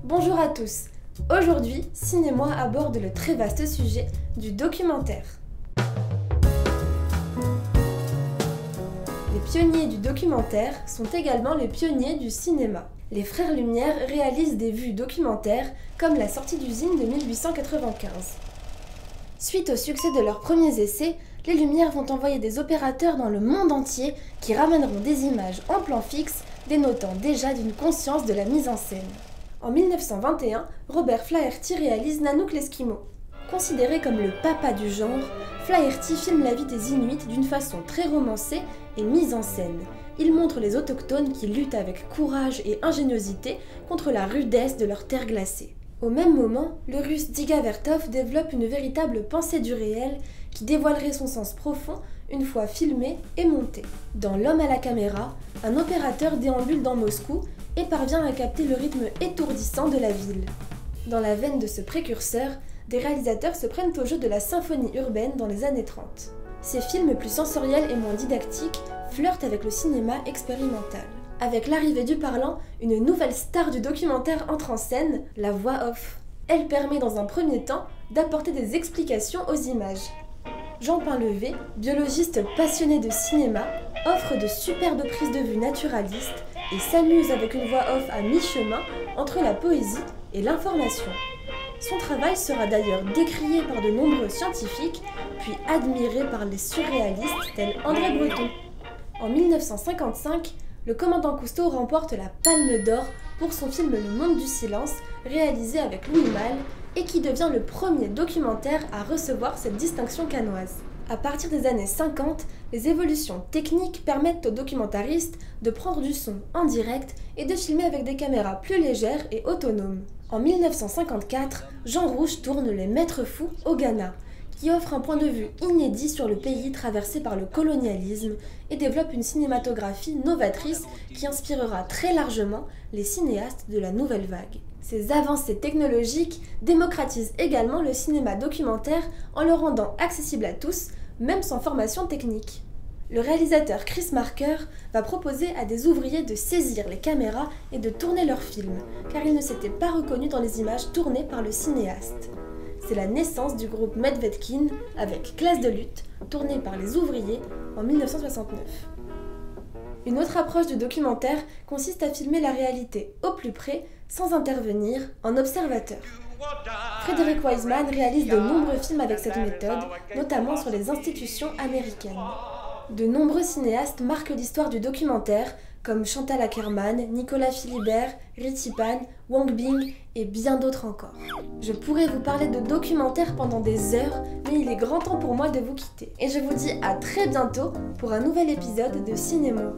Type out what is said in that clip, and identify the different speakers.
Speaker 1: Bonjour à tous. Aujourd'hui, Cinémoi aborde le très vaste sujet du documentaire. Les pionniers du documentaire sont également les pionniers du cinéma. Les frères Lumière réalisent des vues documentaires comme La sortie d'usine de 1895. Suite au succès de leurs premiers essais, les Lumière vont envoyer des opérateurs dans le monde entier qui ramèneront des images en plan fixe, dénotant déjà d'une conscience de la mise en scène. En 1921, Robert Flaherty réalise Nanook l'Esquimau. Considéré comme le papa du genre, Flaherty filme la vie des Inuits d'une façon très romancée et mise en scène. Il montre les autochtones qui luttent avec courage et ingéniosité contre la rudesse de leur terre glacée. Au même moment, le russe Dziga Vertov développe une véritable pensée du réel qui dévoilerait son sens profond une fois filmé et monté. Dans L'homme à la caméra, un opérateur déambule dans Moscou et parvient à capter le rythme étourdissant de la ville. Dans la veine de ce précurseur, des réalisateurs se prennent au jeu de la symphonie urbaine dans les années 30. Ces films plus sensoriels et moins didactiques flirtent avec le cinéma expérimental. Avec l'arrivée du parlant, une nouvelle star du documentaire entre en scène, la voix off. Elle permet dans un premier temps d'apporter des explications aux images. Jean Painlevé, biologiste passionné de cinéma, offre de superbes prises de vue naturalistes et s'amuse avec une voix off à mi-chemin entre la poésie et l'information. Son travail sera d'ailleurs décrié par de nombreux scientifiques, puis admiré par les surréalistes tels André Breton. En 1955, le commandant Cousteau remporte la Palme d'Or pour son film Le Monde du silence, réalisé avec Louis Malle, et qui devient le premier documentaire à recevoir cette distinction cannoise. À partir des années 50, les évolutions techniques permettent aux documentaristes de prendre du son en direct et de filmer avec des caméras plus légères et autonomes. En 1954, Jean Rouch tourne Les Maîtres fous au Ghana, qui offre un point de vue inédit sur le pays traversé par le colonialisme et développe une cinématographie novatrice qui inspirera très largement les cinéastes de la nouvelle vague. Ces avancées technologiques démocratisent également le cinéma documentaire en le rendant accessible à tous, même sans formation technique. Le réalisateur Chris Marker va proposer à des ouvriers de saisir les caméras et de tourner leurs films, car ils ne s'étaient pas reconnus dans les images tournées par le cinéaste. C'est la naissance du groupe Medvedkin avec Classe de lutte, tourné par les ouvriers en 1969. Une autre approche du documentaire consiste à filmer la réalité au plus près, sans intervenir, en observateur. Frederick Wiseman réalise de nombreux films avec cette méthode, notamment sur les institutions américaines. De nombreux cinéastes marquent l'histoire du documentaire, comme Chantal Akerman, Nicolas Philibert, Ritchie Pan, Wang Bing et bien d'autres encore. Je pourrais vous parler de documentaires pendant des heures, mais il est grand temps pour moi de vous quitter. Et je vous dis à très bientôt pour un nouvel épisode de Cinémoi.